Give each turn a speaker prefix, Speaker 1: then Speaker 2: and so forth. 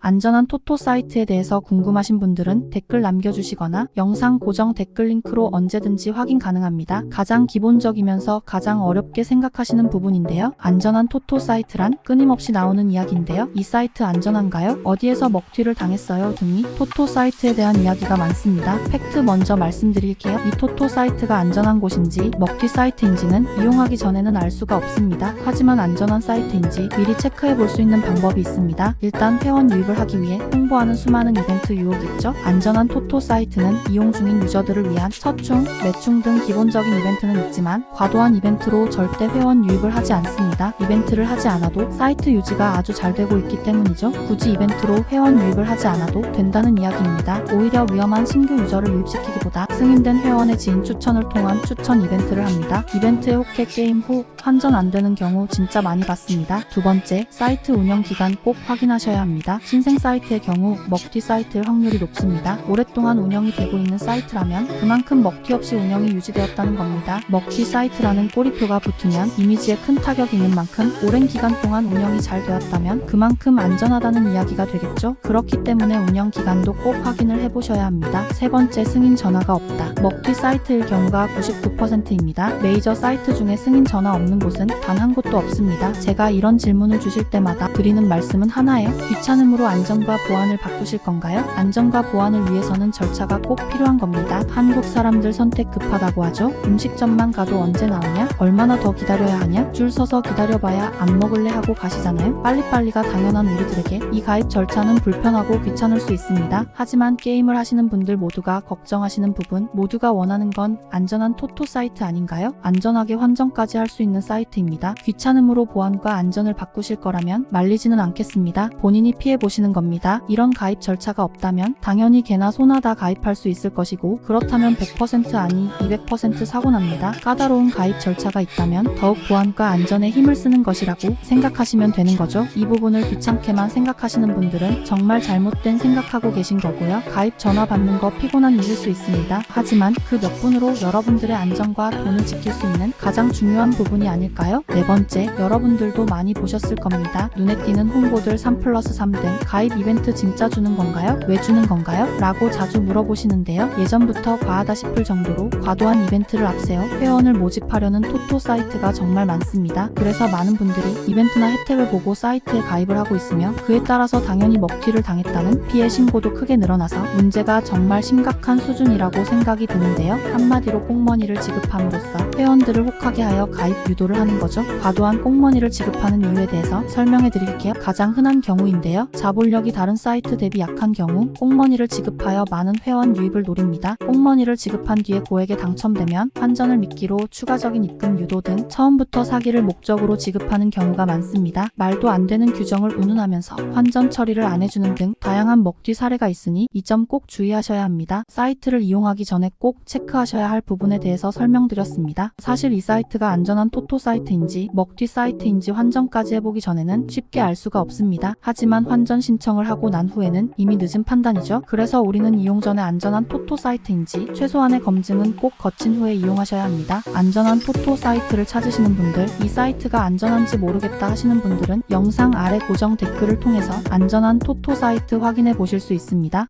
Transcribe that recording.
Speaker 1: 안전한 토토 사이트에 대해서 궁금하신 분들은 댓글 남겨주시거나 영상 고정 댓글 링크로 언제든지 확인 가능합니다. 가장 기본적이면서 가장 어렵게 생각하시는 부분인데요. 안전한 토토 사이트란 끊임없이 나오는 이야기인데요. 이 사이트 안전한가요? 어디에서 먹튀를 당했어요? 등이 토토 사이트에 대한 이야기가 많습니다. 팩트 먼저 말씀드릴게요. 이 토토 사이트가 안전한 곳인지 먹튀 사이트인지는 이용하기 전에는 알 수가 없습니다. 하지만 안전한 사이트인지 미리 체크해 볼 수 있는 방법이 있습니다. 일단 회원 유입을 하기 위해 홍보하는 수많은 이벤트 유혹이 있죠. 안전한 토토 사이트는 이용 중인 유저들을 위한 서충, 매충 등 기본적인 이벤트는 있지만 과도한 이벤트로 절대 회원 유입을 하지 않습니다. 이벤트를 하지 않아도 사이트 유지가 아주 잘 되고 있기 때문이죠. 굳이 이벤트로 회원 유입을 하지 않아도 된다는 이야기입니다. 오히려 위험한 신규 유저를 유입시키기보다 승인된 회원의 지인 추천을 통한 추천 이벤트를 합니다. 이벤트에 혹해 게임 후 환전 안 되는 경우 진짜 많이 봤습니다. 두 번째, 사이트 운영 기간 꼭 확인하셔야 합니다. 신생 사이트의 경우 먹튀 사이트일 확률이 높습니다. 오랫동안 운영이 되고 있는 사이트라면 그만큼 먹튀 없이 운영이 유지되었다는 겁니다. 먹튀 사이트라는 꼬리표가 붙으면 이미지에 큰 타격이 있는 만큼 오랜 기간 동안 운영이 잘 되었다면 그만큼 안전하다는 이야기가 되겠죠. 그렇기 때문에 운영 기간도 꼭 확인을 해보셔야 합니다. 세 번째, 승인 전화가 없다. 먹튀 사이트일 경우가 99%입니다. 메이저 사이트 중에 승인 전화 없는 곳은 단 한 곳도 없습니다. 제가 이런 질문을 주실 때마다 드리는 말씀은 하나예요. 귀찮음으로 안전과 보안을 바꾸실 건가요? 안전과 보안을 위해서는 절차가 꼭 필요한 겁니다. 한국 사람들 선택 급하다고 하죠. 음식점만 가도 언제 나오냐? 얼마나 더 기다려야 하냐? 줄 서서 기다려봐야 안 먹을래 하고 가시잖아요. 빨리빨리가 당연한 우리들에게 이 가입 절차는 불편하고 귀찮을 수 있습니다. 하지만 게임을 하시는 분들 모두가 걱정하시는 부분, 모두가 원하는 건 안전한 토토 사이트 아닌가요? 안전하게 환전까지 할 수 있는 사이트입니다. 귀찮음으로 보안과 안전을 바꾸실 거라면 말리지는 않겠습니다. 본인이 피해보시는 겁니다. 이런 가입 절차가 없다면 당연히 개나 소나 다 가입할 수 있을 것이고, 그렇다면 100% 아니 200% 사고 납니다. 까다로운 가입 절차가 있다면 더욱 보안과 안전에 힘을 쓰는 것이라고 생각하시면 되는 거죠. 이 부분을 귀찮게만 생각하시는 분들은 정말 잘못된 생각하고 계신 거고요. 가입 전화 받는 거 피곤한 일일 수 있습니다. 하지만 그 몇 분으로 여러분들의 안전과 돈을 지킬 수 있는 가장 중요한 부분이 아닐까요? 네 번째, 여러분들도 많이 보셨을 겁니다. 눈에 띄는 홍보들 3+3 등 가입 이벤트 진짜 주는 건가요? 왜 주는 건가요? 라고 자주 물어보시는데요. 예전부터 과하다 싶을 정도로 과도한 이벤트를 앞세워 회원을 모집하려는 토토 사이트가 정말 많습니다. 그래서 많은 분들이 이벤트나 혜택을 보고 사이트에 가입을 하고 있으며 그에 따라서 당연히 먹튀를 당했다는 피해 신고도 크게 늘어나서 문제가 정말 심각한 수준이라고 생각이 드는데요. 한마디로 꽁머니를 지급함으로써 회원들을 혹하게 하여 가입 유도를 하는 거죠. 과도한 꽁머니를 지급하는 이유에 대해서 설명해 드릴게요. 가장 흔한 경우인데요. 자본력이 다른 사이트 대비 약한 경우 꽁머니를 지급하여 많은 회원 유입을 노립니다. 꽁머니를 지급한 뒤에 고액에 당첨되면 환전을 미끼로 추가적인 입금 유도 등 처음부터 사기를 목적으로 지급하는 경우가 많습니다. 말도 안 되는 규정을 운운하면서 환전 처리를 안 해주는 등 다양한 먹튀 사례가 있으니 이 점 꼭 주의하셔야 합니다. 사이트를 이용하기 전에 꼭 체크하셔야 할 부분에 대해서 설명드렸습니다. 사실 이 사이트가 안전한 토토 사이트인지 먹튀 사이트인지 환전까지 해보기 전에는 쉽게 알 수가 없습니다. 하지만 환전 신청을 하고 난 후에는 이미 늦은 판단이죠. 그래서 우리는 이용 전에 안전한 토토 사이트인지 최소한의 검증은 꼭 거친 후에 이용하셔야 합니다. 안전한 토토 사이트를 찾으시는 분들, 이 사이트가 안전한지 모르겠다 하시는 분들은 영상 아래 고정 댓글을 통해서 안전한 토토 사이트 확인해 보실 수 있습니다.